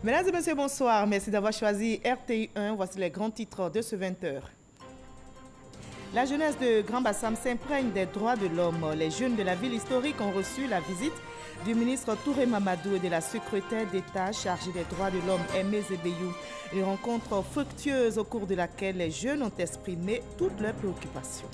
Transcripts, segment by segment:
Mesdames et messieurs, bonsoir. Merci d'avoir choisi RTI1. Voici les grands titres de ce 20h. La jeunesse de Grand Bassam s'imprègne des droits de l'homme. Les jeunes de la ville historique ont reçu la visite du ministre Touré Mamadou et de la secrétaire d'État chargée des droits de l'homme, Aimé Zébéyou. Une rencontre fructueuse au cours de laquelle les jeunes ont exprimé toutes leurs préoccupations.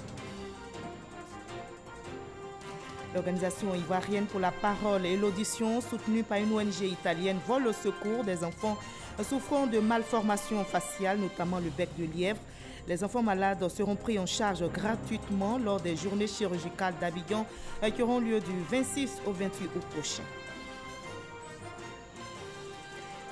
L'organisation ivoirienne pour la parole et l'audition, soutenue par une ONG italienne, vole au secours des enfants souffrant de malformations faciales, notamment le bec de lièvre. Les enfants malades seront pris en charge gratuitement lors des journées chirurgicales d'Abidjan qui auront lieu du 26 au 28 août prochain.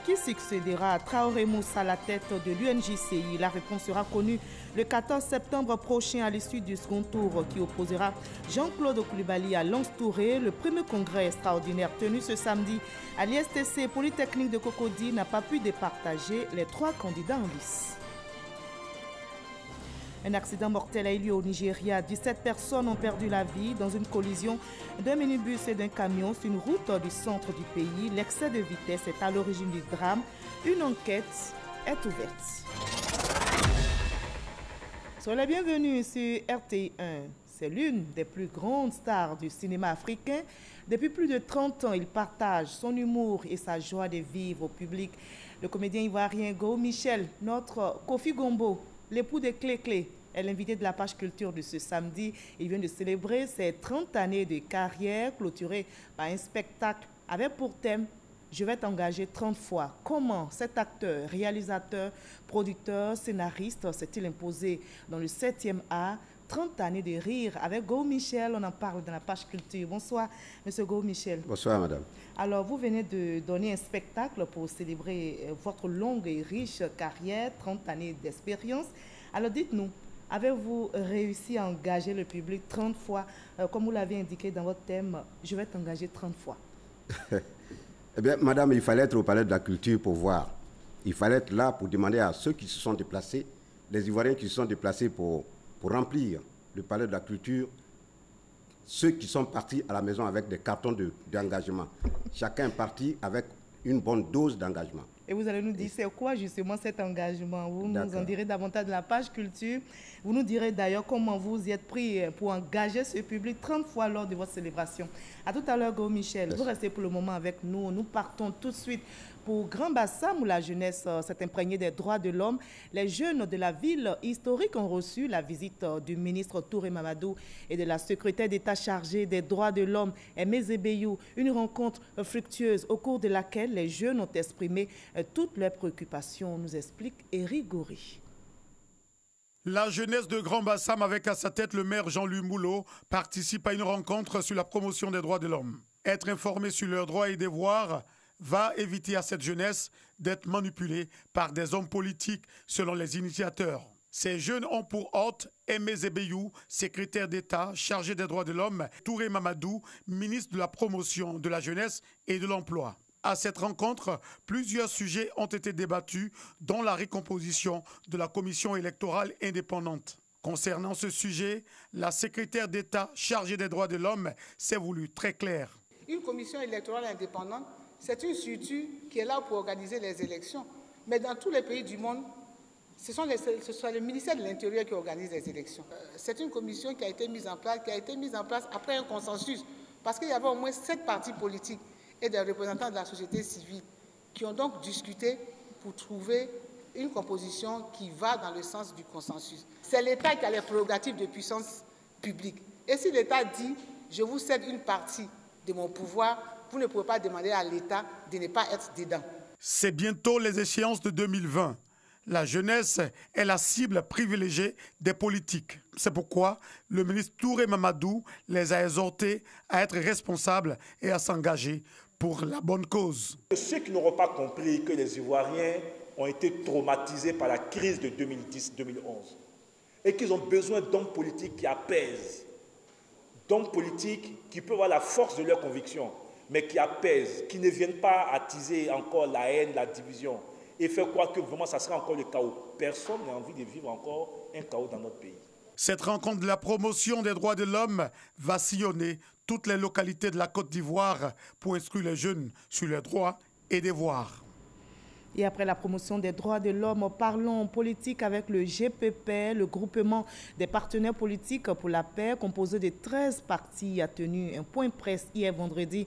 Qui succédera à Traoré Moussa à la tête de l'UNJCI? La réponse sera connue le 14 septembre prochain à l'issue du second tour qui opposera Jean-Claude Koulibaly à Lance Touré. Le premier congrès extraordinaire tenu ce samedi à l'ISTC Polytechnique de Cocody n'a pas pu départager les 3 candidats en lice. Un accident mortel a eu lieu au Nigeria. 17 personnes ont perdu la vie dans une collision d'un minibus et d'un camion sur une route du centre du pays. L'excès de vitesse est à l'origine du drame. Une enquête est ouverte. Soyez les bienvenus sur RTI1. C'est l'une des plus grandes stars du cinéma africain. Depuis plus de 30 ans, il partage son humour et sa joie de vivre au public. Le comédien ivoirien Go Michel, notre Kofi Gombo, l'époux de Clé-Clé, est l'invité de la page culture de ce samedi. Il vient de célébrer ses 30 années de carrière, clôturée par un spectacle avec pour thème « Je vais t'engager 30 fois ». Comment cet acteur, réalisateur, producteur, scénariste s'est-il imposé dans le 7e art? 30 années de rire avec Go Michel, on en parle dans la page culture. Bonsoir, monsieur Go Michel. Bonsoir, madame. Alors, vous venez de donner un spectacle pour célébrer votre longue et riche carrière, 30 années d'expérience. Alors, dites-nous, avez-vous réussi à engager le public 30 fois, comme vous l'avez indiqué dans votre thème, je vais t'engager 30 fois? Eh bien, madame, il fallait être au palais de la culture pour voir. Il fallait être là pour demander à ceux qui se sont déplacés, les Ivoiriens qui se sont déplacés pour remplir le palais de la culture, ceux qui sont partis à la maison avec des cartons d'engagement. Chacun est parti avec une bonne dose d'engagement. Et vous allez nous dire c'est quoi justement cet engagement? Vous nous en direz davantage de la page culture. Vous nous direz d'ailleurs comment vous y êtes pris pour engager ce public 30 fois lors de votre célébration. À tout à l'heure, Go Michel. Merci. Vous restez pour le moment avec nous. Nous partons tout de suite pour Grand Bassam où la jeunesse s'est imprégnée des droits de l'homme. Les jeunes de la ville historique ont reçu la visite du ministre Touré Mamadou et de la secrétaire d'État chargée des droits de l'homme, Aimé Zébéyou. Une rencontre fructueuse au cours de laquelle les jeunes ont exprimé toutes leurs préoccupations, nous explique Éric Goury. La jeunesse de Grand Bassam avec à sa tête le maire Jean-Louis Moulot participe à une rencontre sur la promotion des droits de l'homme. Être informé sur leurs droits et devoirs va éviter à cette jeunesse d'être manipulée par des hommes politiques selon les initiateurs. Ces jeunes ont pour hôte Aimé Zébéyou, secrétaire d'État chargé des droits de l'homme, Touré Mamadou, ministre de la promotion de la jeunesse et de l'emploi. À cette rencontre, plusieurs sujets ont été débattus, dont la recomposition de la commission électorale indépendante. Concernant ce sujet, la secrétaire d'État chargée des droits de l'homme s'est voulue très claire. Une commission électorale indépendante, c'est une structure qui est là pour organiser les élections. Mais dans tous les pays du monde, ce sont le ministère de l'Intérieur qui organise les élections. C'est une commission qui a été mise en place après un consensus, parce qu'il y avait au moins 7 partis politiques et des représentants de la société civile qui ont donc discuté pour trouver une composition qui va dans le sens du consensus. C'est l'État qui a les prérogatives de puissance publique. Et si l'État dit « je vous cède une partie de mon pouvoir », vous ne pouvez pas demander à l'État de ne pas être dedans. C'est bientôt les échéances de 2020. La jeunesse est la cible privilégiée des politiques. C'est pourquoi le ministre Touré Mamadou les a exhortés à être responsables et à s'engager pour la bonne cause. Ceux qui n'auront pas compris que les Ivoiriens ont été traumatisés par la crise de 2010-2011 et qu'ils ont besoin d'hommes politiques qui apaisent, d'hommes politiques qui peuvent avoir la force de leurs convictions, mais qui apaisent, qui ne viennent pas attiser encore la haine, la division, et faire croire que vraiment ça sera encore le chaos. Personne n'a envie de vivre encore un chaos dans notre pays. Cette rencontre de la promotion des droits de l'homme va sillonner toutes les localités de la Côte d'Ivoire pour instruire les jeunes sur leurs droits et devoirs. Et après la promotion des droits de l'homme, parlons politique avec le GPP, le groupement des partenaires politiques pour la paix, composé de 13 partis, a tenu un point presse hier vendredi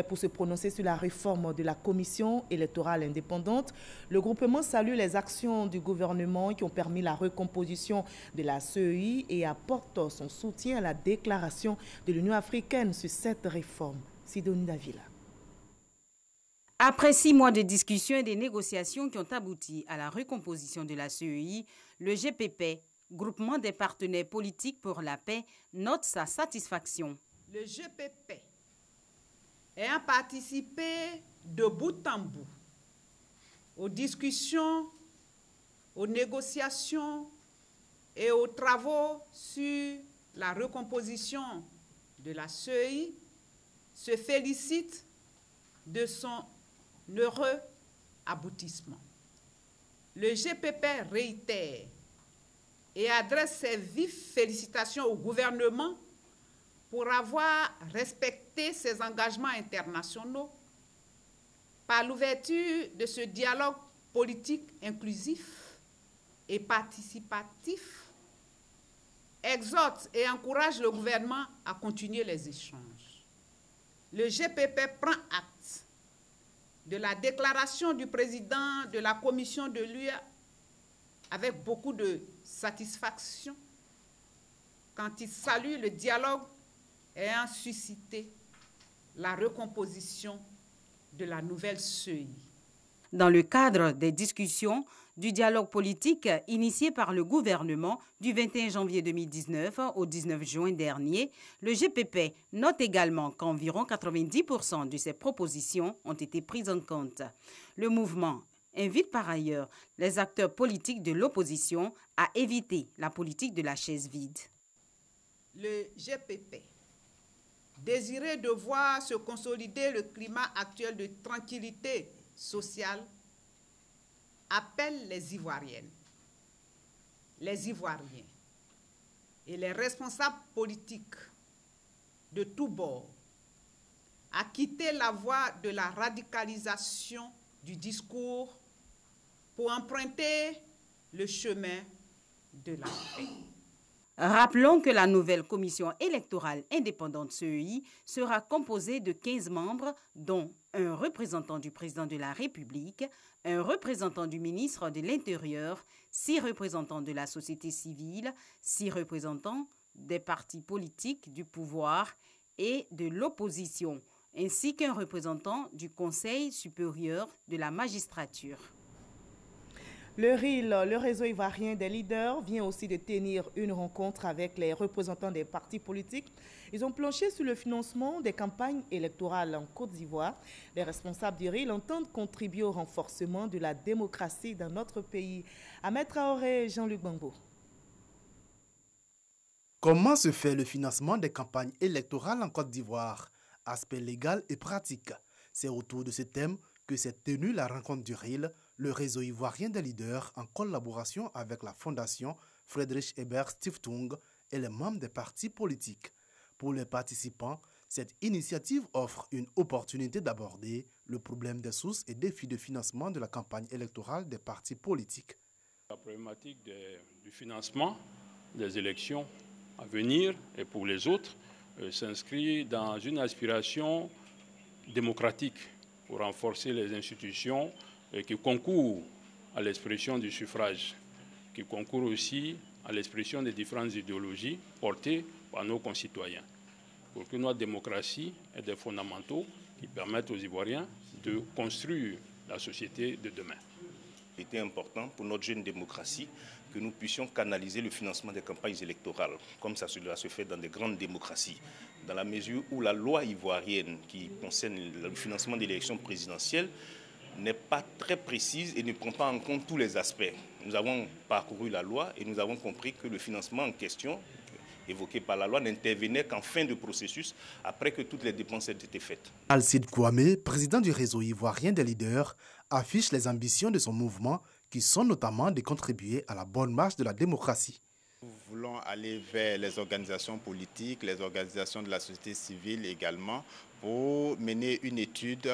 pour se prononcer sur la réforme de la commission électorale indépendante. Le groupement salue les actions du gouvernement qui ont permis la recomposition de la CEI et apporte son soutien à la déclaration de l'Union africaine sur cette réforme. Sidonie Davila. Après 6 mois de discussions et de négociations qui ont abouti à la recomposition de la CEI, le GPP, Groupement des partenaires politiques pour la paix, note sa satisfaction. Le GPP ayant participé de bout en bout aux discussions, aux négociations et aux travaux sur la recomposition de la CEI, se félicite de son heureux aboutissement. Le GPP réitère et adresse ses vives félicitations au gouvernement pour avoir respecté ses engagements internationaux par l'ouverture de ce dialogue politique inclusif et participatif, exhorte et encourage le gouvernement à continuer les échanges. Le GPP prend acte de la déclaration du président de la commission de l'UE avec beaucoup de satisfaction quand il salue le dialogue ayant suscité la recomposition de la nouvelle CEI. Dans le cadre des discussions du dialogue politique initié par le gouvernement du 21 janvier 2019 au 19 juin dernier, le GPP note également qu'environ 90% de ces propositions ont été prises en compte. Le mouvement invite par ailleurs les acteurs politiques de l'opposition à éviter la politique de la chaise vide. Le GPP désirait de voir se consolider le climat actuel de tranquillité sociale, appelle les Ivoiriennes, les Ivoiriens et les responsables politiques de tous bords à quitter la voie de la radicalisation du discours pour emprunter le chemin de la paix. Rappelons que la nouvelle commission électorale indépendante CEI sera composée de 15 membres, dont un représentant du président de la République, un représentant du ministre de l'Intérieur, 6 représentants de la société civile, 6 représentants des partis politiques du pouvoir et de l'opposition, ainsi qu'un représentant du Conseil supérieur de la magistrature. Le RIL, le réseau ivoirien des leaders, vient aussi de tenir une rencontre avec les représentants des partis politiques. Ils ont planché sur le financement des campagnes électorales en Côte d'Ivoire. Les responsables du RIL entendent contribuer au renforcement de la démocratie dans notre pays. Ahmed Traoré, Jean-Luc Bambo. Comment se fait le financement des campagnes électorales en Côte d'Ivoire? Aspect légal et pratique. C'est autour de ce thème que s'est tenue la rencontre du RIL, le réseau ivoirien des leaders, en collaboration avec la fondation Friedrich Ebert Stiftung et les membres des partis politiques. Pour les participants, cette initiative offre une opportunité d'aborder le problème des sources et défis de financement de la campagne électorale des partis politiques. La problématique du financement des élections à venir et pour les autres s'inscrit dans une aspiration démocratique pour renforcer les institutions qui concourent à l'expression du suffrage, qui concourent aussi à l'expression des différentes idéologies portées par nos concitoyens, pour que notre démocratie ait des fondamentaux qui permettent aux Ivoiriens de construire la société de demain. Il était important pour notre jeune démocratie que nous puissions canaliser le financement des campagnes électorales, comme ça se fait dans des grandes démocraties, dans la mesure où la loi ivoirienne qui concerne le financement des élections présidentielles n'est pas très précise et ne prend pas en compte tous les aspects. Nous avons parcouru la loi et nous avons compris que le financement en question, évoqué par la loi, n'intervenait qu'en fin de processus, après que toutes les dépenses aient été faites. Alcide Kouamé, président du réseau ivoirien des leaders, affiche les ambitions de son mouvement qui sont notamment de contribuer à la bonne marche de la démocratie. Nous voulons aller vers les organisations politiques, les organisations de la société civile également, pour mener une étude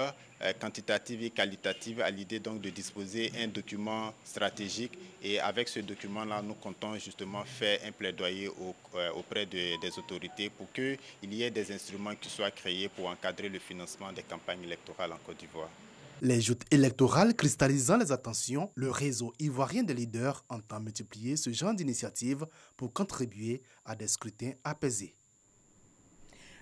quantitative et qualitative à l'idée donc de disposer un document stratégique. Et avec ce document-là, nous comptons justement faire un plaidoyer auprès des autorités pour qu'il y ait des instruments qui soient créés pour encadrer le financement des campagnes électorales en Côte d'Ivoire. Les joutes électorales cristallisant les attentions, le réseau ivoirien des leaders entend multiplier ce genre d'initiatives pour contribuer à des scrutins apaisés.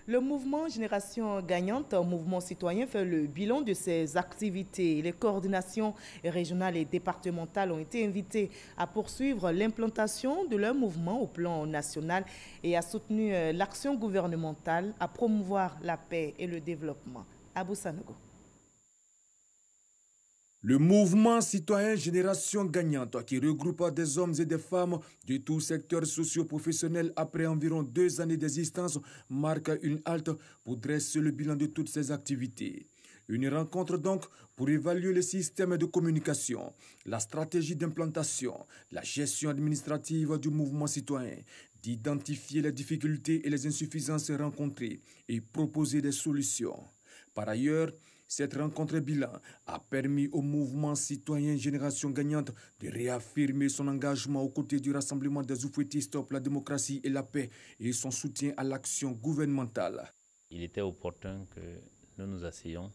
Le mouvement Génération Gagnante, un mouvement citoyen, fait le bilan de ses activités. Les coordinations régionales et départementales ont été invitées à poursuivre l'implantation de leur mouvement au plan national et à soutenir l'action gouvernementale à promouvoir la paix et le développement. Abou Sanogo. Le mouvement citoyen Génération Gagnante, qui regroupe des hommes et des femmes de tout secteur socio-professionnel après environ 2 années d'existence, marque une halte pour dresser le bilan de toutes ces activités. Une rencontre donc pour évaluer le système de communication, la stratégie d'implantation, la gestion administrative du mouvement citoyen, d'identifier les difficultés et les insuffisances rencontrées et proposer des solutions. Par ailleurs, cette rencontre bilan a permis au mouvement citoyen Génération Gagnante de réaffirmer son engagement aux côtés du rassemblement des oufouettistes pour la démocratie et la paix et son soutien à l'action gouvernementale. Il était opportun que nous nous asseyions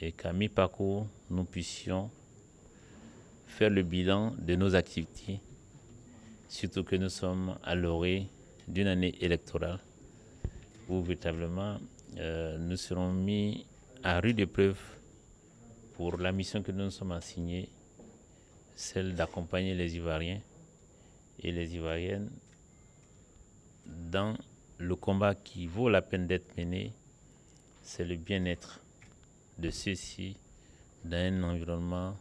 et qu'à mi-parcours, nous puissions faire le bilan de nos activités, surtout que nous sommes à l'orée d'une année électorale où véritablement nous serons mis à rude épreuve pour la mission que nous nous sommes assignés, celle d'accompagner les Ivoiriens et les Ivoiriennes dans le combat qui vaut la peine d'être mené, c'est le bien-être de ceux-ci dans un environnement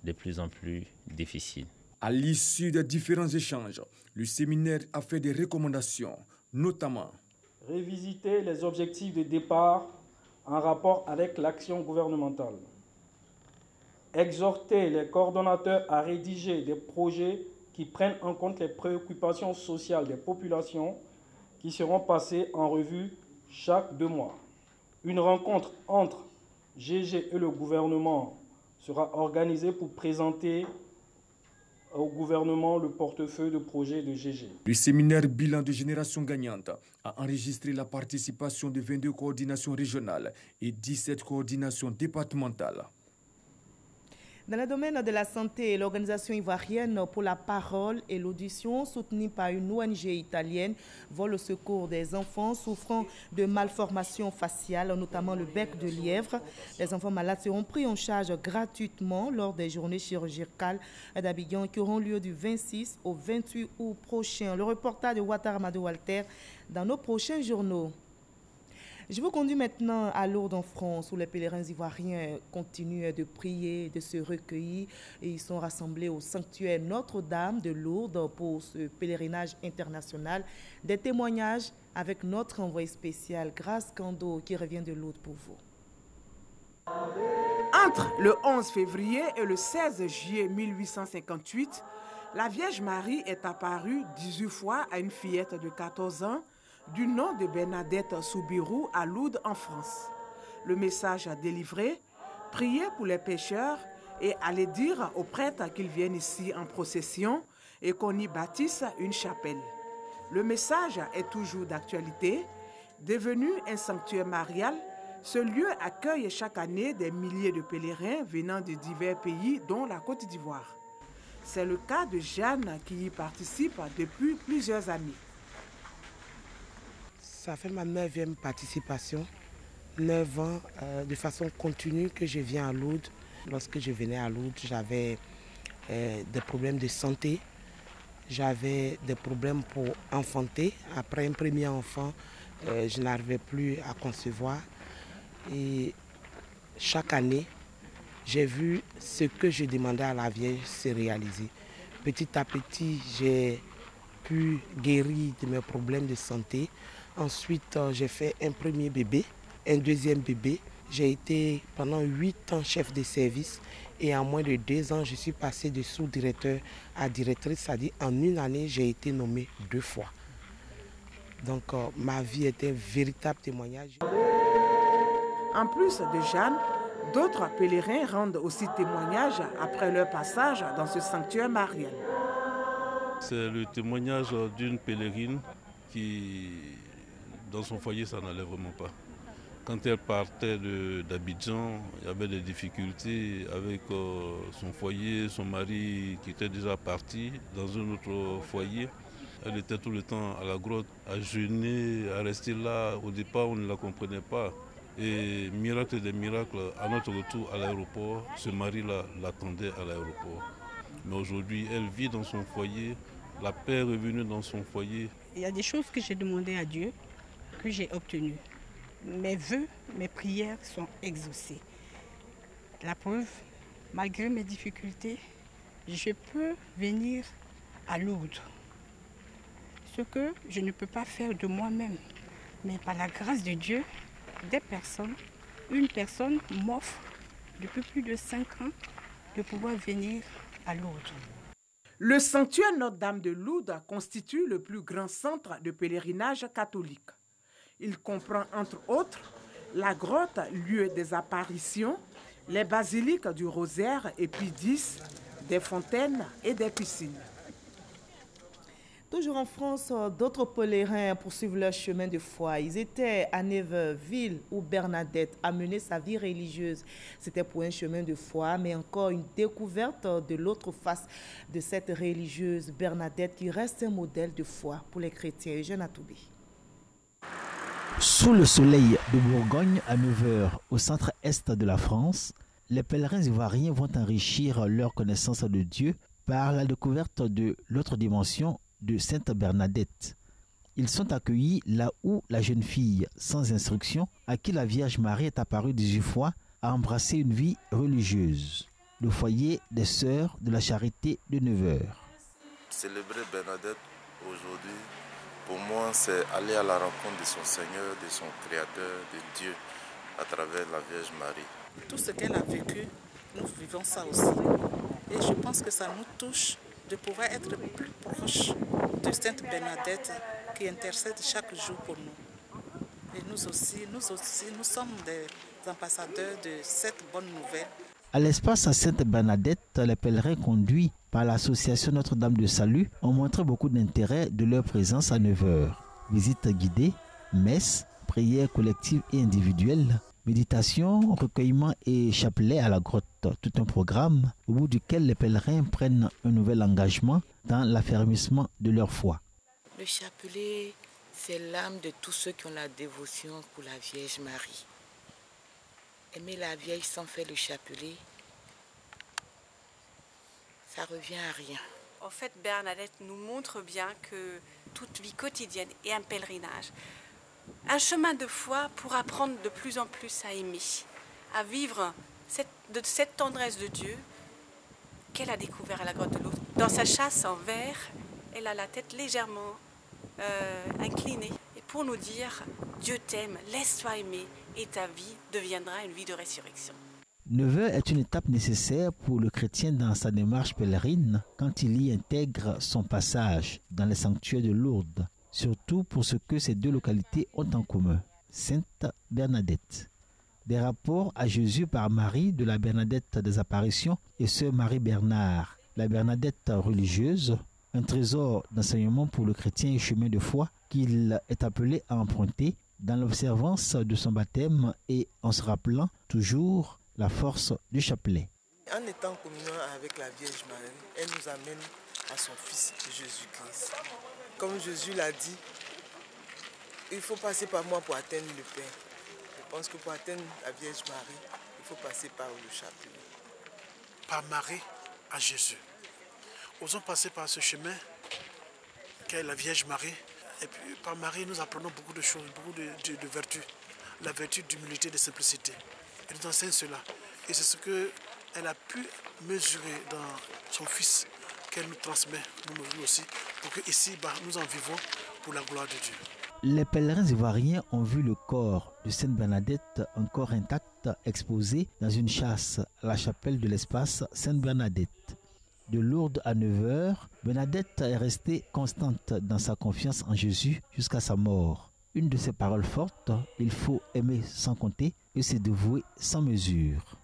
de plus en plus difficile. À l'issue des différents échanges, le séminaire a fait des recommandations, notamment révisiter les objectifs de départ en rapport avec l'action gouvernementale. Exhorter les coordonnateurs à rédiger des projets qui prennent en compte les préoccupations sociales des populations qui seront passées en revue chaque 2 mois. Une rencontre entre GG et le gouvernement sera organisée pour présenter au gouvernement le portefeuille de projet de GG. Le séminaire bilan de Génération Gagnante a enregistré la participation de 22 coordinations régionales et 17 coordinations départementales. Dans le domaine de la santé, l'organisation ivoirienne pour la parole et l'audition, soutenue par une ONG italienne, vole au secours des enfants souffrant de malformations faciales, notamment le bec de lièvre. Les enfants malades seront pris en charge gratuitement lors des journées chirurgicales d'Abidjan qui auront lieu du 26 au 28 août prochain. Le reportage de Ouattara Amadou Walter dans nos prochains journaux. Je vous conduis maintenant à Lourdes en France où les pèlerins ivoiriens continuent de prier, de se recueillir et ils sont rassemblés au sanctuaire Notre-Dame de Lourdes pour ce pèlerinage international. Des témoignages avec notre envoyé spécial Grace Kando qui revient de Lourdes pour vous. Entre le 11 février et le 16 juillet 1858, la Vierge Marie est apparue 18 fois à une fillette de 14 ans du nom de Bernadette Soubirou à Lourdes en France. Le message a délivré, prier pour les pécheurs et aller dire aux prêtres qu'ils viennent ici en procession et qu'on y bâtisse une chapelle. Le message est toujours d'actualité. Devenu un sanctuaire marial, ce lieu accueille chaque année des milliers de pèlerins venant de divers pays dont la Côte d'Ivoire. C'est le cas de Jeanne qui y participe depuis plusieurs années. Ça fait ma 9e participation, 9 ans de façon continue que je viens à Lourdes. Lorsque je venais à Lourdes, j'avais des problèmes de santé, j'avais des problèmes pour enfanter. Après un premier enfant, je n'arrivais plus à concevoir. Et chaque année, j'ai vu ce que je demandais à la Vierge se réaliser. Petit à petit, j'ai pu guérir de mes problèmes de santé. Ensuite, j'ai fait un premier bébé, un deuxième bébé. J'ai été pendant 8 ans chef de service Et en moins de 2 ans, je suis passée de sous-directeur à directrice, c'est-à-dire en une année, j'ai été nommée 2 fois. Donc ma vie était un véritable témoignage. En plus de Jeanne, d'autres pèlerins rendent aussi témoignage après leur passage dans ce sanctuaire marial. C'est le témoignage d'une pèlerine qui, dans son foyer, ça n'allait vraiment pas. Quand elle partait d'Abidjan, il y avait des difficultés avec son foyer, son mari qui était déjà parti dans un autre foyer. Elle était tout le temps à la grotte, à jeûner, à rester là. Au départ, on ne la comprenait pas. Et miracle des miracles, à notre retour à l'aéroport, ce mari-là l'attendait à l'aéroport. Mais aujourd'hui, elle vit dans son foyer, la paix est revenue dans son foyer. Il y a des choses que j'ai demandées à Dieu, que j'ai obtenues. Mes vœux, mes prières sont exaucées. La preuve, malgré mes difficultés, je peux venir à Lourdes. Ce que je ne peux pas faire de moi-même. Mais par la grâce de Dieu, une personne m'offre depuis plus de 5 ans de pouvoir venir à Lourdes. Le sanctuaire Notre-Dame de Lourdes constitue le plus grand centre de pèlerinage catholique. Il comprend entre autres la grotte, lieu des apparitions, les basiliques du Rosaire et Pie X, des fontaines et des piscines. Toujours en France, d'autres pèlerins poursuivent leur chemin de foi. Ils étaient à Nevers, ville où Bernadette a mené sa vie religieuse. C'était pour un chemin de foi, mais encore une découverte de l'autre face de cette religieuse Bernadette qui reste un modèle de foi pour les chrétiens. Eugène Atoubé. Sous le soleil de Bourgogne, à Nevers, au centre-est de la France, les pèlerins ivoiriens vont enrichir leur connaissance de Dieu par la découverte de l'autre dimension de Sainte Bernadette. Ils sont accueillis là où la jeune fille, sans instruction, à qui la Vierge Marie est apparue 18 fois, a embrassé une vie religieuse. Le foyer des Sœurs de la Charité de Nevers. Célébrer Bernadette aujourd'hui, pour moi, c'est aller à la rencontre de son Seigneur, de son Créateur, de Dieu, à travers la Vierge Marie. Tout ce qu'elle a vécu, nous vivons ça aussi. Et je pense que ça nous touche de pouvoir être plus proche de Sainte Bernadette qui intercède chaque jour pour nous. Et nous aussi, nous sommes des ambassadeurs de cette bonne nouvelle. À l'espace à Sainte Bernadette, les pèlerins conduits par l'association Notre-Dame de Salut ont montré beaucoup d'intérêt de leur présence à Nevers. Visites guidées, messes, prières collectives et individuelles, méditation, recueillement et chapelet à la grotte. Tout un programme au bout duquel les pèlerins prennent un nouvel engagement dans l'affermissement de leur foi. Le chapelet, c'est l'âme de tous ceux qui ont la dévotion pour la Vierge Marie. Aimer la Vierge sans faire le chapelet, ça revient à rien. En fait, Bernadette nous montre bien que toute vie quotidienne est un pèlerinage. Un chemin de foi pour apprendre de plus en plus à aimer, à vivre cette tendresse de Dieu qu'elle a découvert à la grotte de Lourdes. Dans sa chasse en verre, elle a la tête légèrement inclinée. Et pour nous dire, Dieu t'aime, laisse-toi aimer et ta vie deviendra une vie de résurrection. Nevers est une étape nécessaire pour le chrétien dans sa démarche pèlerine quand il y intègre son passage dans les sanctuaires de Lourdes, surtout pour ce que ces deux localités ont en commun. Sainte Bernadette. Des rapports à Jésus par Marie de la Bernadette des Apparitions et Sœur Marie Bernard, la Bernadette religieuse, un trésor d'enseignement pour le chrétien et chemin de foi qu'il est appelé à emprunter dans l'observance de son baptême et en se rappelant toujours la force du chapelet. En étant en communion avec la Vierge Marie, elle nous amène à son Fils Jésus-Christ. Comme Jésus l'a dit, il faut passer par moi pour atteindre le Père. Je pense que pour atteindre la Vierge Marie, il faut passer par le chapelet. Par Marie à Jésus. Osons passer par ce chemin qu'est la Vierge Marie. Et puis par Marie, nous apprenons beaucoup de choses, beaucoup de vertus. La vertu d'humilité et de simplicité. Elle nous enseigne cela. Et c'est ce qu'elle a pu mesurer dans son Fils qu'elle nous transmet, nous aussi, pour que ici, nous en vivons pour la gloire de Dieu. Les pèlerins ivoiriens ont vu le corps de Sainte Bernadette encore intact exposé dans une châsse à la chapelle de l'espace Sainte Bernadette. De Lourdes à 9h, Bernadette est restée constante dans sa confiance en Jésus jusqu'à sa mort. Une de ses paroles fortes, il faut aimer sans compter et se dévouer sans mesure.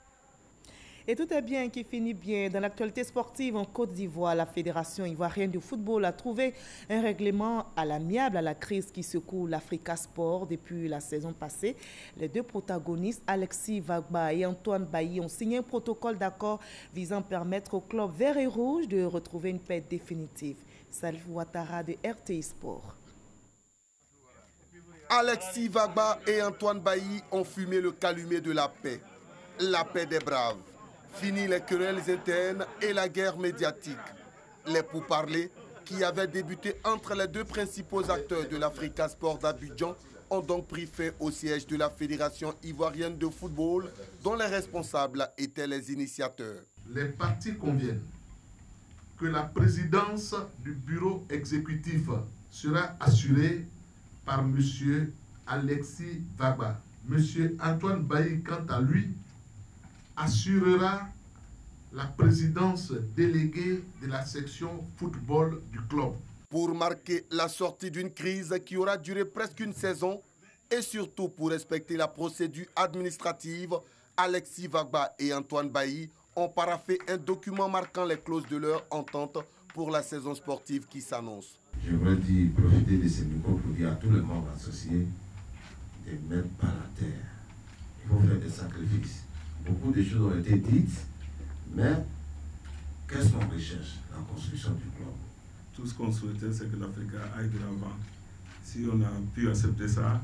Et tout est bien qui finit bien. Dans l'actualité sportive en Côte d'Ivoire, la Fédération ivoirienne de football a trouvé un règlement à l'amiable à la crise qui secoue l'Africa Sport depuis la saison passée. Les deux protagonistes, Alexis Vagba et Antoine Bailly, ont signé un protocole d'accord visant à permettre au club vert et rouge de retrouver une paix définitive. Salif Ouattara de RTI Sport. Alexis Vagba et Antoine Bailly ont fumé le calumet de la paix des braves. Fini les querelles internes et la guerre médiatique. Les pourparlers qui avaient débuté entre les deux principaux acteurs de l'Africa Sport d'Abidjan ont donc pris fin au siège de la Fédération ivoirienne de football dont les responsables étaient les initiateurs. Les parties conviennent que la présidence du bureau exécutif sera assurée par M. Alexis Vagba. M. Antoine Bailly, quant à lui, assurera la présidence déléguée de la section football du club. Pour marquer la sortie d'une crise qui aura duré presque une saison et surtout pour respecter la procédure administrative, Alexis Vagba et Antoine Bailly ont paraphé un document marquant les clauses de leur entente pour la saison sportive qui s'annonce. Je voudrais profiter de ce micro pour dire à tous les membres associés de ne mettre pas la terre. Il faut faire des sacrifices. Beaucoup de choses ont été dites, mais qu'est-ce qu'on recherche? La construction du club. Tout ce qu'on souhaitait, c'est que l'Afrique aille de l'avant. Si on a pu accepter ça,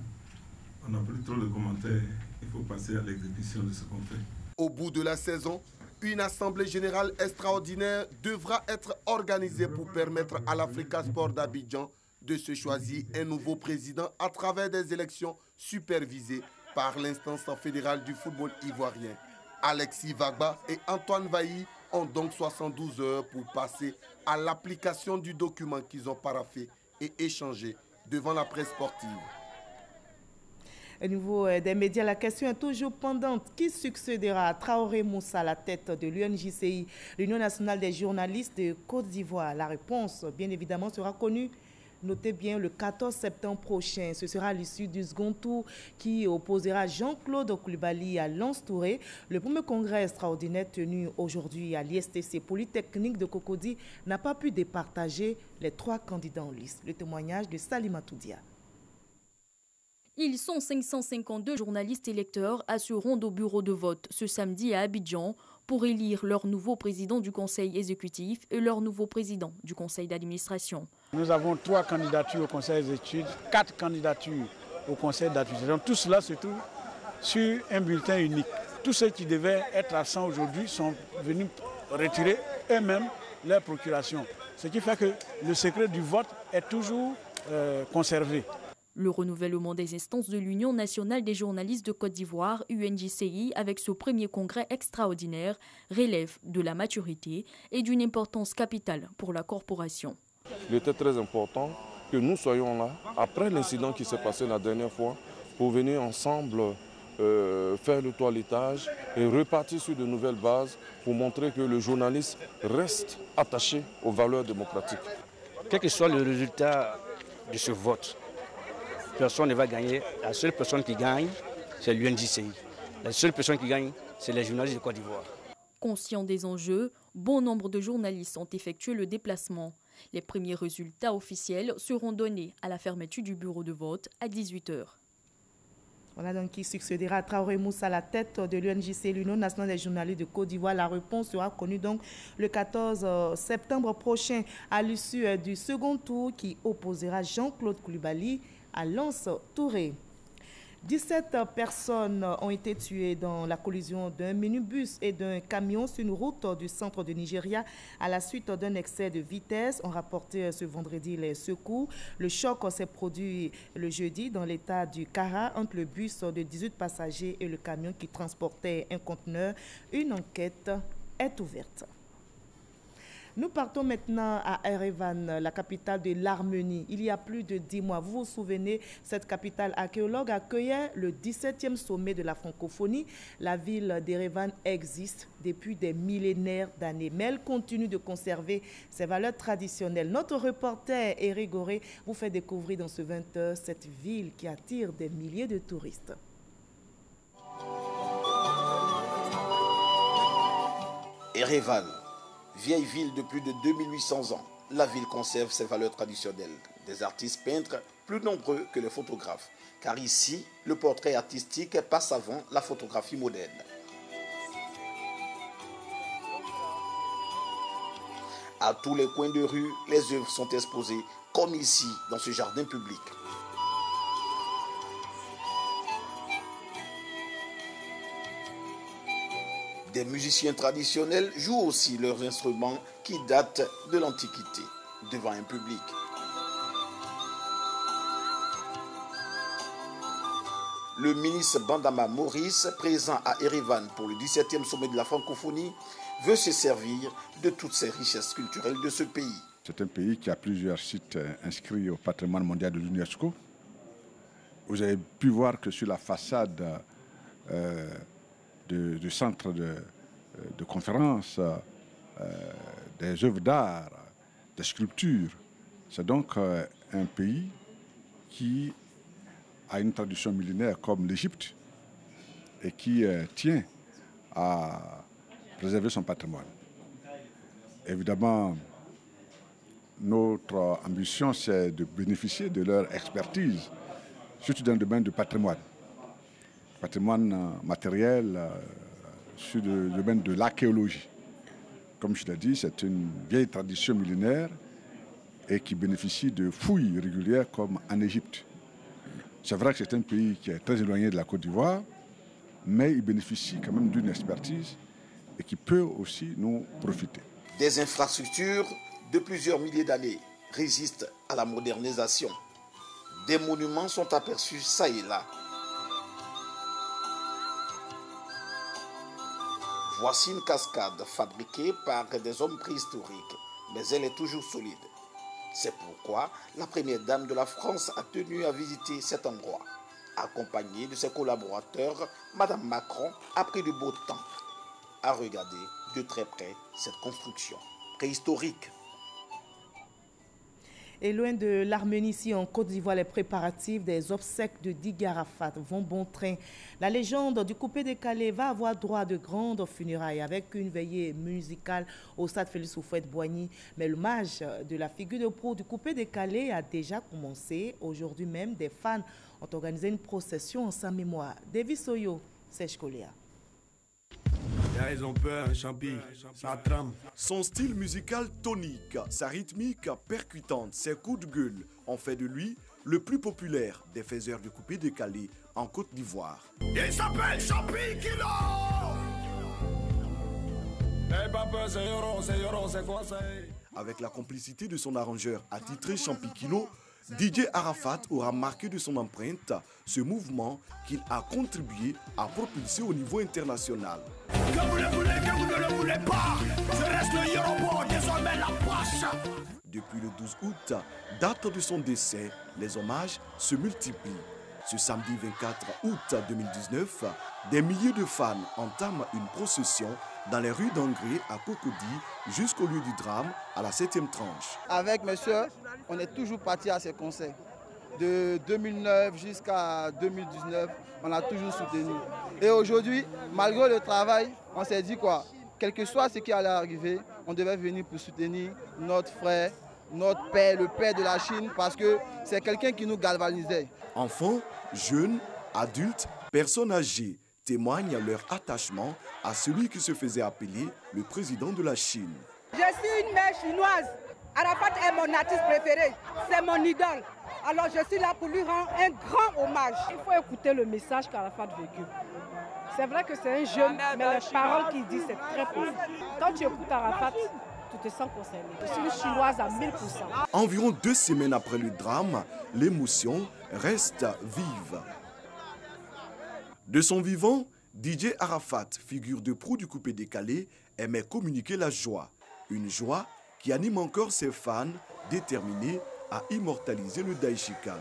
on n'a plus trop de commentaires. Il faut passer à l'exécution de ce qu'on fait. Au bout de la saison, une assemblée générale extraordinaire devra être organisée pour permettre à l'Africa Sport d'Abidjan de se choisir un nouveau président à travers des élections supervisées par l'instance fédérale du football ivoirien. Alexis Vagba et Antoine Bailly ont donc 72 heures pour passer à l'application du document qu'ils ont paraphé et échangé devant la presse sportive. Au niveau des médias, la question est toujours pendante. Qui succédera à Traoré Moussa à la tête de l'UNJCI, l'Union nationale des journalistes de Côte d'Ivoire? La réponse, bien évidemment, sera connue. Notez bien, le 14 septembre prochain, ce sera l'issue du second tour qui opposera Jean-Claude Koulibaly à Lance Touré. Le premier congrès extraordinaire tenu aujourd'hui à l'ISTC Polytechnique de Cocody n'a pas pu départager les 3 candidats en liste. Le témoignage de Salima Toudia. Ils sont 552 journalistes électeurs à se rendre au bureau de vote ce samedi à Abidjan pour élire leur nouveau président du conseil exécutif et leur nouveau président du conseil d'administration. Nous avons 3 candidatures au conseil des études, 4 candidatures au conseil d'administration. Tout cela se trouve sur un bulletin unique. Tous ceux qui devaient être absents aujourd'hui sont venus retirer eux-mêmes leur procuration. Ce qui fait que le secret du vote est toujours conservé. Le renouvellement des instances de l'Union nationale des journalistes de Côte d'Ivoire, UNJCI, avec ce premier congrès extraordinaire, relève de la maturité et d'une importance capitale pour la corporation. Il était très important que nous soyons là, après l'incident qui s'est passé la dernière fois, pour venir ensemble faire le toilettage et repartir sur de nouvelles bases pour montrer que le journaliste reste attaché aux valeurs démocratiques. Quel que soit le résultat de ce vote, personne ne va gagner. La seule personne qui gagne, c'est l'UNJCI. La seule personne qui gagne, c'est les journalistes de Côte d'Ivoire. Conscients des enjeux, bon nombre de journalistes ont effectué le déplacement. Les premiers résultats officiels seront donnés à la fermeture du bureau de vote à 18h. Voilà donc qui succédera à Traoré Moussa à la tête de l'UNJC, l'Union nationale des journalistes de Côte d'Ivoire. La réponse sera connue donc le 14 septembre prochain à l'issue du second tour qui opposera Jean-Claude Koulibaly à Lance Touré. 17 personnes ont été tuées dans la collision d'un minibus et d'un camion sur une route du centre de Nigeria à la suite d'un excès de vitesse. On rapporté ce vendredi les secours. Le choc s'est produit le jeudi dans l'état du Kara entre le bus de 18 passagers et le camion qui transportait un conteneur. Une enquête est ouverte. Nous partons maintenant à Erevan, la capitale de l'Arménie. Il y a plus de 10 mois, vous vous souvenez, cette capitale archéologue accueillait le 17e sommet de la francophonie. La ville d'Erevan existe depuis des millénaires d'années, mais elle continue de conserver ses valeurs traditionnelles. Notre reporter Eric Goré vous fait découvrir dans ce 20h cette ville qui attire des milliers de touristes. Erevan, vieille ville de plus de 2800 ans, la ville conserve ses valeurs traditionnelles. Des artistes peintres plus nombreux que les photographes, car ici, le portrait artistique passe avant la photographie moderne. À tous les coins de rue, les œuvres sont exposées, comme ici, dans ce jardin public. Des musiciens traditionnels jouent aussi leurs instruments qui datent de l'Antiquité, devant un public. Le ministre Bandama Maurice, présent à Erevan pour le 17e sommet de la francophonie, veut se servir de toutes ces richesses culturelles de ce pays. C'est un pays qui a plusieurs sites inscrits au patrimoine mondial de l'UNESCO. Vous avez pu voir que sur la façade du centre de conférence, des œuvres d'art, des sculptures. C'est donc un pays qui a une tradition millénaire comme l'Égypte et qui tient à préserver son patrimoine. Évidemment, notre ambition, c'est de bénéficier de leur expertise, surtout dans le domaine du patrimoine. Patrimoine matériel, sur le domaine de l'archéologie. Comme je l'ai dit, c'est une vieille tradition millénaire et qui bénéficie de fouilles régulières comme en Égypte. C'est vrai que c'est un pays qui est très éloigné de la Côte d'Ivoire, mais il bénéficie quand même d'une expertise et qui peut aussi nous profiter. Des infrastructures de plusieurs milliers d'années résistent à la modernisation. Des monuments sont aperçus ça et là. Voici une cascade fabriquée par des hommes préhistoriques, mais elle est toujours solide. C'est pourquoi la première dame de la France a tenu à visiter cet endroit. Accompagnée de ses collaborateurs, Madame Macron a pris du beau temps à regarder de très près cette construction préhistorique. Et loin de l'Arménie, ici en Côte d'Ivoire, les préparatifs des obsèques de Didier Arafat vont bon train. La légende du coupé-décalé va avoir droit à de grandes funérailles avec une veillée musicale au stade Félix Houphouët-Boigny. Mais l'hommage de la figure de proue du coupé-décalé a déjà commencé. Aujourd'hui même, des fans ont organisé une procession en sa mémoire. David Soyo, Serge Coléa. Ils ont peur, un champi, ça trame. Son style musical tonique, sa rythmique percutante, ses coups de gueule ont fait de lui le plus populaire des faiseurs de coupé-décalé en Côte d'Ivoire. Il s'appelle Champi Kilo. Avec la complicité de son arrangeur attitré Champi Kilo, Didier Arafat aura marqué de son empreinte ce mouvement qu'il a contribué à propulser au niveau international. Que vous le voulez, que vous ne le voulez pas, je reste le Yoruba, désormais la poche. Depuis le 12 août, date de son décès, les hommages se multiplient. Ce samedi 24 août 2019, des milliers de fans entament une procession dans les rues d'Angré à Cocody jusqu'au lieu du drame à la 7e tranche. Avec mes soeurs, on est toujours partis à ces concerts. De 2009 jusqu'à 2019, on a toujours soutenu. Et aujourd'hui, malgré le travail, on s'est dit quoi, quel que soit ce qui allait arriver, on devait venir pour soutenir notre frère, notre père, le père de la Chine, parce que c'est quelqu'un qui nous galvanisait. Enfants, jeunes, adultes, personnes âgées témoignent leur attachement à celui qui se faisait appeler le président de la Chine. Je suis une mère chinoise. Arafat est mon artiste préféré, c'est mon idole. Alors je suis là pour lui rendre un grand hommage. Il faut écouter le message qu'Arafat vécu. C'est vrai que c'est un jeune, mais les paroles qu'il dit, c'est très profond. Quand tu écoutes Arafat, tu te sens concerné. Je suis une chinoise à 1000%. Environ 2 semaines après le drame, l'émotion reste vive. De son vivant, Didier Arafat, figure de proue du coupé-décalé, aimait communiquer la joie. Une joie qui anime encore ses fans déterminés à immortaliser le Daïchikan.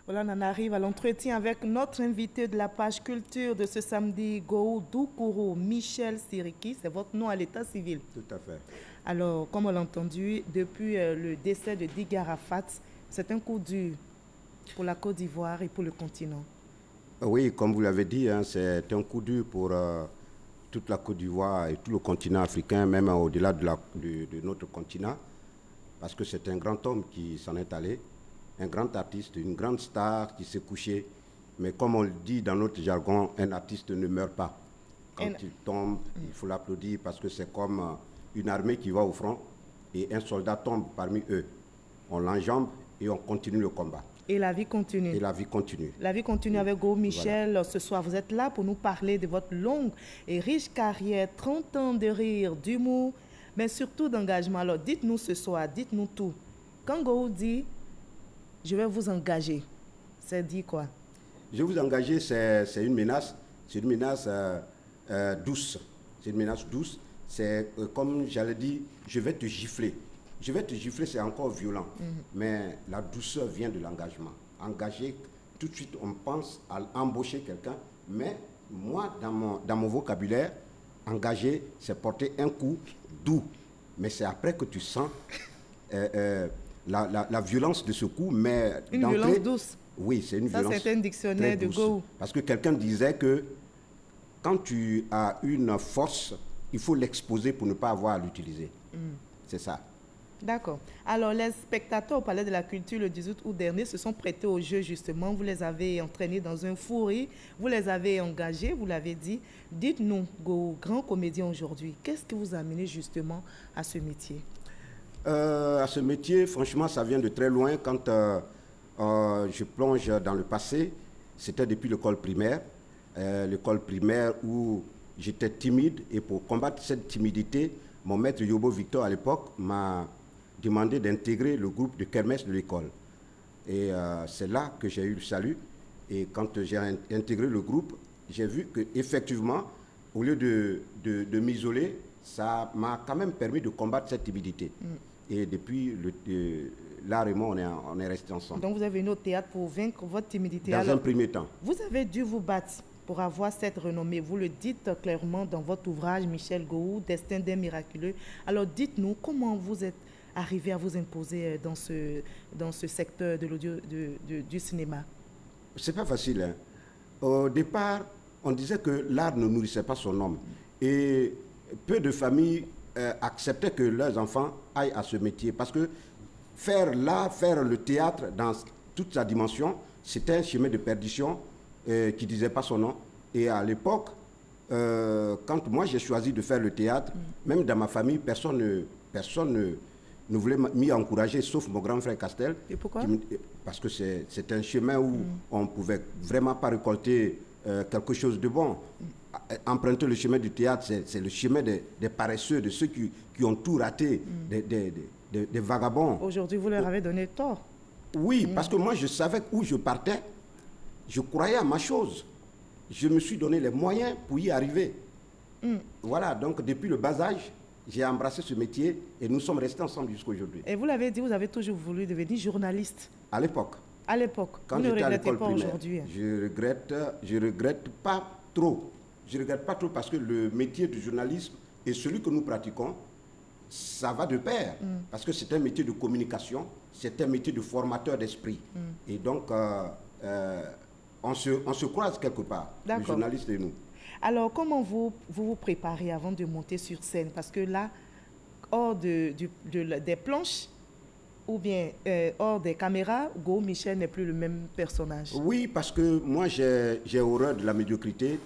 Voilà, on en arrive à l'entretien avec notre invité de la page culture de ce samedi, Gou Doukourou, Michel Siriki. C'est votre nom à l'état civil. Tout à fait. Alors, comme on l'a entendu, depuis le décès de Dick Arafat, c'est un coup dur pour la Côte d'Ivoire et pour le continent. Oui, comme vous l'avez dit, hein, c'est un coup dur pour toute la Côte d'Ivoire et tout le continent africain, même au-delà de notre continent, parce que c'est un grand homme qui s'en est allé, un grand artiste, une grande star qui s'est couché. Mais comme on le dit dans notre jargon, un artiste ne meurt pas. Quand il tombe, il faut l'applaudir parce que c'est comme une armée qui va au front et un soldat tombe parmi eux. On l'enjambe et on continue le combat. Et la vie continue. Et la vie continue. La vie continue avec Gou Michel. Voilà. Ce soir, vous êtes là pour nous parler de votre longue et riche carrière, 30 ans de rire, d'humour, mais surtout d'engagement. Alors, dites-nous ce soir, dites-nous tout. Quand Gou dit « je vais vous engager », ça dit quoi? Je vais vous engager, c'est une menace. C'est une menace douce. C'est une menace douce. C'est comme j'allais dire, je vais te gifler. Je vais te gifler, c'est encore violent. Mais la douceur vient de l'engagement. Engager, tout de suite, on pense à embaucher quelqu'un. Mais moi, dans mon vocabulaire, engager, c'est porter un coup doux. Mais c'est après que tu sens la violence de ce coup. Mais une violence douce. Oui, c'est une violence. Ça, c'est un dictionnaire de Gou. Parce que quelqu'un disait que quand tu as une force, il faut l'exposer pour ne pas avoir à l'utiliser. C'est ça. D'accord. Alors, les spectateurs au Palais de la Culture le 18 août dernier se sont prêtés au jeu, justement. Vous les avez entraînés dans un fou rire. Vous les avez engagés, vous l'avez dit. Dites-nous, Gou, grand comédien aujourd'hui, qu'est-ce qui vous a amené justement à ce métier? À ce métier, franchement, ça vient de très loin. Quand je plonge dans le passé, c'était depuis l'école primaire. L'école primaire où j'étais timide. Et pour combattre cette timidité, mon maître Yobo Victor, à l'époque, m'a demandé d'intégrer le groupe de kermesse de l'école. Et c'est là que j'ai eu le salut. Et quand j'ai intégré le groupe, j'ai vu qu'effectivement, au lieu de m'isoler, ça m'a quand même permis de combattre cette timidité. Et depuis, là et moi, on est restés ensemble. Donc vous avez venu au théâtre pour vaincre votre timidité. Dans un premier temps. Vous avez dû vous battre pour avoir cette renommée. Vous le dites clairement dans votre ouvrage, Michel Gou, Destin d'un miraculeux. Alors dites-nous, comment vous êtes arrivé à vous imposer dans ce secteur de l'audio, du cinéma? C'est pas facile. Hein. Au départ, on disait que l'art ne nourrissait pas son homme. Et peu de familles acceptaient que leurs enfants aillent à ce métier. Parce que faire l'art, faire le théâtre dans toute sa dimension, c'était un chemin de perdition qui ne disait pas son nom. Et à l'époque, quand moi j'ai choisi de faire le théâtre, même dans ma famille, personne ne voulait m'y encourager, sauf mon grand frère Castel. Et pourquoi? Parce que c'est un chemin où on ne pouvait vraiment pas récolter quelque chose de bon. Emprunter le chemin du théâtre, c'est le chemin des paresseux, de ceux qui ont tout raté, des vagabonds. Aujourd'hui, vous leur avez donné tort. Oui, parce que moi, je savais où je partais. Je croyais à ma chose. Je me suis donné les moyens pour y arriver. Voilà, donc depuis le bas âge, j'ai embrassé ce métier et nous sommes restés ensemble jusqu'à aujourd'hui. Et vous l'avez dit, vous avez toujours voulu devenir journaliste. À l'époque. À l'époque. Quand j'étais à l'école primaire, je regrette pas trop. Je ne regrette pas trop parce que le métier du journalisme et celui que nous pratiquons, ça va de pair. Parce que c'est un métier de communication, c'est un métier de formateur d'esprit. Et donc, on se croise quelque part, le journaliste et nous. Alors, comment vous vous préparez avant de monter sur scène? Parce que là, hors des planches, ou bien hors des caméras, Gou Michel n'est plus le même personnage. Oui, parce que moi, j'ai horreur de la médiocrité.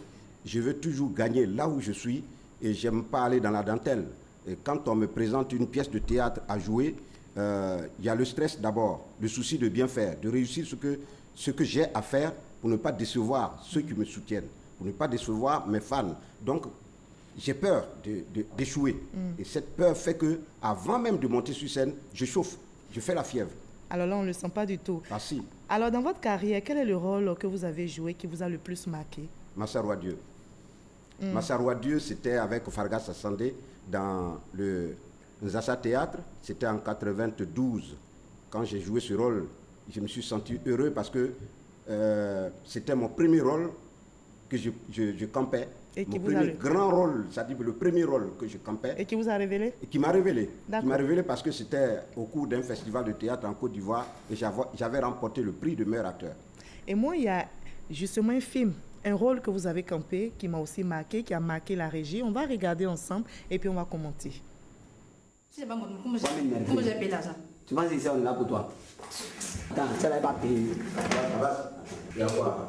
Je veux toujours gagner là où je suis et j'aime pas aller dans la dentelle. Et quand on me présente une pièce de théâtre à jouer, il y a le stress d'abord, le souci de bien faire, de réussir ce que j'ai à faire pour ne pas décevoir ceux qui me soutiennent, pour ne pas décevoir mes fans. Donc, j'ai peur d'échouer. Et cette peur fait que, avant même de monter sur scène, je chauffe, je fais la fièvre. Alors là, on ne le sent pas du tout. Ah si. Alors, dans votre carrière, quel est le rôle que vous avez joué qui vous a le plus marqué? Massa Roi Dieu. Massaroua Dieu, c'était avec Fargas Assandé dans le Nzassa Théâtre. C'était en 92. Quand j'ai joué ce rôle, je me suis senti heureux parce que c'était mon premier rôle que je campais. Et mon premier grand rôle, c'est-à-dire le premier rôle que je campais. Et qui vous a révélé? Et qui m'a révélé. Qui m'a révélé parce que c'était au cours d'un festival de théâtre en Côte d'Ivoire et j'avais remporté le prix de meilleur acteur. Et moi, il y a justement un film, un rôle que vous avez campé qui m'a aussi marqué, qui a marqué la régie. On va regarder ensemble et puis on va commenter. Si c'est pas moi, comment j'ai payé l'argent? Tu penses que c'est on est là pour toi? Attends, ça va pas payer. Il y a quoi?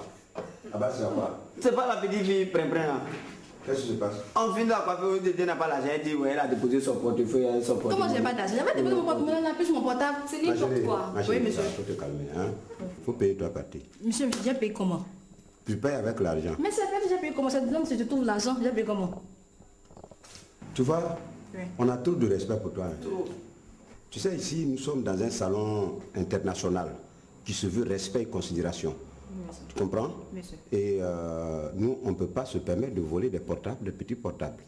Abbas, il y a quoi? C'est pas la petite fille prin-prin. Qu'est-ce qui se passe? On finit la coiffure, elle n'a pas l'argent, elle dit, ouais, elle a déposé son portefeuille, son portefeuille. Comment j'ai pas d'argent? J'avais déposé mon portefeuille, elle a pris mon portable, c'est n'importe quoi. Oui, monsieur. Il faut te calmer, hein? Il faut payer toi partie. Monsieur, j'ai payé comment? Tu payes avec l'argent. Mais c'est vrai que j'ai payé comment? C'est donc si je trouve l'argent, j'ai payé comment? Tu vois, oui. On a trop de respect pour toi. Hein. Tu sais, ici, nous sommes dans un salon international qui se veut respect et considération. Merci. Tu comprends? Merci. Et nous, on ne peut pas se permettre de voler des portables, des petits portables.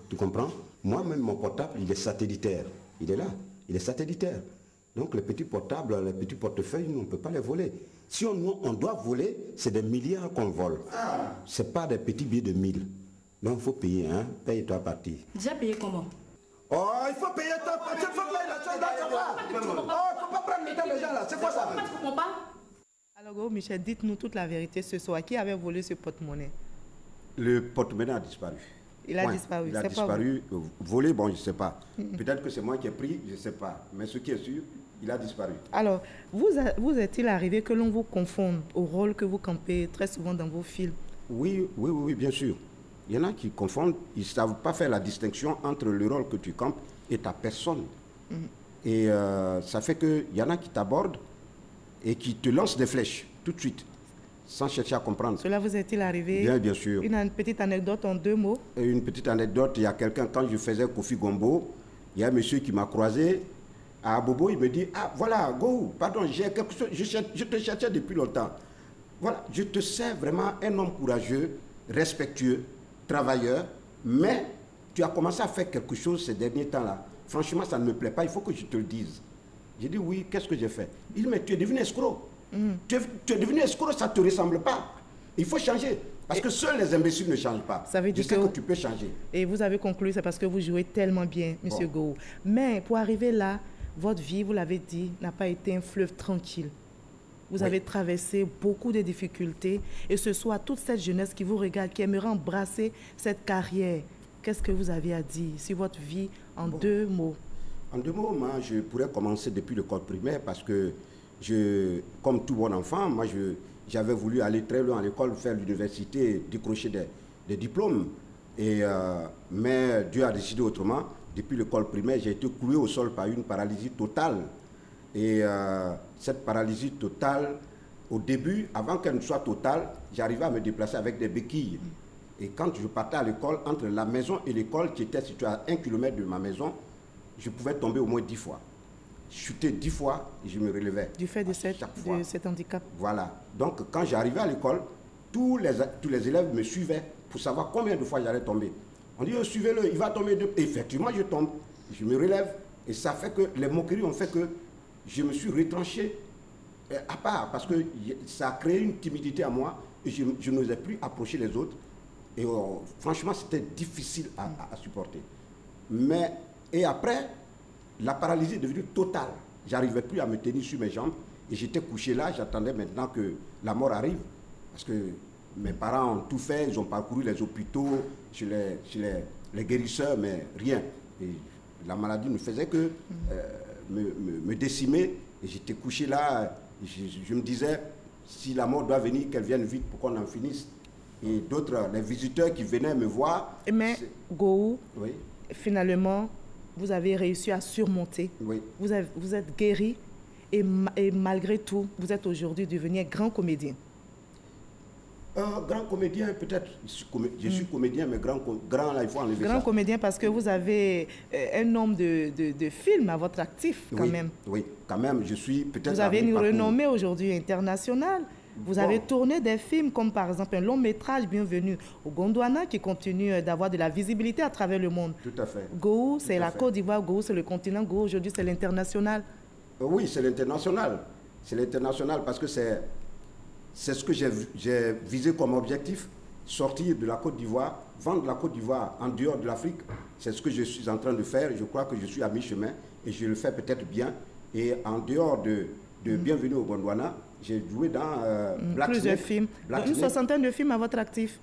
Tu comprends? Moi-même, mon portable, il est satellitaire. Il est là, il est satellitaire. Donc les petits portables, les petits portefeuilles, nous, on ne peut pas les voler. Si on doit voler, c'est des milliards qu'on vole. Ce n'est pas des petits billets de 1000. Donc il faut payer, hein? Paye-toi partie. Déjà payé comment? Oh, il faut payer toi partie. Il faut payer la chose là, ça va. Oh, il ne faut pas prendre le temps des gens là. C'est quoi ça? Tu comprends pas? Alors, Go Michel, dites-nous toute la vérité ce soir. Qui avait volé ce porte-monnaie? Le porte-monnaie a disparu. Il a disparu. Il a disparu. Volé, bon, je ne sais pas. Peut-être que c'est moi qui ai pris, je ne sais pas. Mais ce qui est sûr, il a disparu. Alors, vous est-il arrivé que l'on vous confonde au rôle que vous campez très souvent dans vos films? Oui, bien sûr. Il y en a qui confondent, ils ne savent pas faire la distinction entre le rôle que tu campes et ta personne. Et ça fait qu'il y en a qui t'abordent et qui te lancent des flèches tout de suite, sans chercher à comprendre. Cela vous est-il arrivé? Bien sûr. Une petite anecdote en 2 mots? Une petite anecdote, il y a quelqu'un, quand je faisais Kofi Gombo, il y a un monsieur qui m'a croisé à Bobo, il me dit, ah voilà, Go, pardon, j'ai quelque chose, je te cherchais depuis longtemps. Voilà, je te sais vraiment un homme courageux, respectueux, travailleur, mais tu as commencé à faire quelque chose ces derniers temps-là. Franchement, ça ne me plaît pas, il faut que je te le dise. J'ai dit oui, qu'est-ce que j'ai fait? Il dit mais tu es devenu escroc. Tu es devenu escroc, ça ne te ressemble pas. Il faut changer. Parce que seuls les imbéciles ne changent pas. Ça veut dire je sais que tu peux changer. Et vous avez conclu, c'est parce que vous jouez tellement bien, M. Go. Mais pour arriver là, votre vie, vous l'avez dit, n'a pas été un fleuve tranquille. Vous avez traversé beaucoup de difficultés. Et ce soir, toute cette jeunesse qui vous regarde, qui aimerait embrasser cette carrière, qu'est-ce que vous avez à dire sur votre vie en 2 mots? En 2 mots, moi, je pourrais commencer depuis l'école primaire parce que, comme tout bon enfant, moi, j'avais voulu aller très loin à l'école, faire l'université, décrocher des diplômes. Mais Dieu a décidé autrement. Depuis l'école primaire, j'ai été cloué au sol par une paralysie totale. Et cette paralysie totale, au début, avant qu'elle ne soit totale, j'arrivais à me déplacer avec des béquilles. Et quand je partais à l'école, entre la maison et l'école, qui était située à 1 km de ma maison, je pouvais tomber au moins 10 fois. Chuter 10 fois et je me relevais. Du fait de cet handicap. Voilà. Donc quand j'arrivais à l'école, tous les élèves me suivaient pour savoir combien de fois j'allais tomber. On dit, oh, suivez-le, il va tomber. Et effectivement, je tombe. Je me relève. Et ça fait que les moqueries ont fait que je me suis retranché à part. Parce que ça a créé une timidité à moi. Et je n'osais plus approcher les autres. Et franchement, c'était difficile à supporter. Et après, la paralysie est devenue totale. Je n'arrivais plus à me tenir sur mes jambes. Et j'étais couché là, j'attendais maintenant que la mort arrive. Parce que mes parents ont tout fait, ils ont parcouru les hôpitaux, chez les guérisseurs, mais rien. Et la maladie ne faisait que me décimer. Et j'étais couché là, je me disais, si la mort doit venir, qu'elle vienne vite pour qu'on en finisse. Et d'autres, les visiteurs qui venaient me voir... Mais, Go, oui. Finalement, vous avez réussi à surmonter. Oui. Vous êtes guéri et malgré tout, vous êtes aujourd'hui devenu un grand comédien. Grand comédien, peut-être. Je suis comédien, mais grand là, il faut enlever ça. Grand comédien parce que vous avez un nombre de films à votre actif, quand même. Oui, quand même, je suis peut-être... Vous avez une renommée aujourd'hui internationale. Vous avez tourné des films comme par exemple un long métrage, Bienvenue au Gondwana, qui continue d'avoir de la visibilité à travers le monde. Tout à fait. Gou, c'est la Côte d'Ivoire, Gou, c'est le continent, Gou, aujourd'hui c'est l'international. Oui, c'est l'international. C'est l'international parce que c'est ce que j'ai visé comme objectif, sortir de la Côte d'Ivoire, vendre la Côte d'Ivoire en dehors de l'Afrique. C'est ce que je suis en train de faire. Je crois que je suis à mi-chemin et je le fais peut-être bien. Et en dehors de Bienvenue au Gondwana, j'ai joué dans plusieurs films. Une soixantaine de films à votre actif.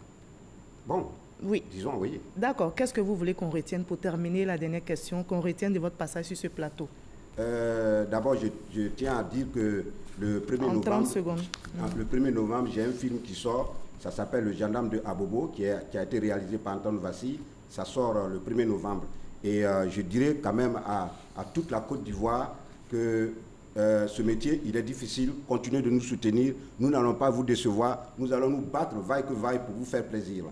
Bon, oui. Disons oui. D'accord. Qu'est-ce que vous voulez qu'on retienne pour terminer la dernière question, qu'on retienne de votre passage sur ce plateau? D'abord, je tiens à dire que le 1er novembre, 30 secondes. Le 1er novembre, j'ai un film qui sort. Ça s'appelle Le gendarme de Abobo, qui a été réalisé par Antoine Vassi. Ça sort le 1er novembre. Et je dirais quand même à toute la Côte d'Ivoire que ce métier, il est difficile. Continuez de nous soutenir. Nous n'allons pas vous décevoir. Nous allons nous battre vaille que vaille pour vous faire plaisir.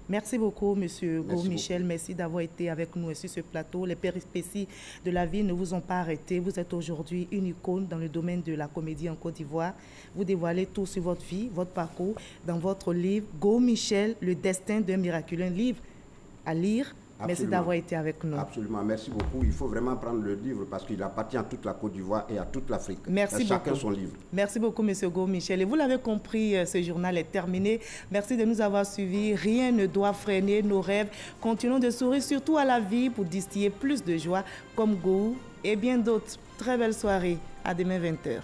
Merci beaucoup, M. Gou-Michel. Merci d'avoir été avec nous sur ce plateau. Les péripéties de la vie ne vous ont pas arrêté. Vous êtes aujourd'hui une icône dans le domaine de la comédie en Côte d'Ivoire. Vous dévoilez tout sur votre vie, votre parcours, dans votre livre « Gou-Michel, le destin d'un miraculeux », un livre à lire. Absolument. Merci d'avoir été avec nous. Absolument, merci beaucoup. Il faut vraiment prendre le livre parce qu'il appartient à toute la Côte d'Ivoire et à toute l'Afrique. Merci beaucoup. Chacun son livre. Merci beaucoup, M. Gou-Michel. Et vous l'avez compris, ce journal est terminé. Merci de nous avoir suivis. Rien ne doit freiner nos rêves. Continuons de sourire surtout à la vie pour distiller plus de joie comme Gou et bien d'autres. Très belle soirée. À demain 20h.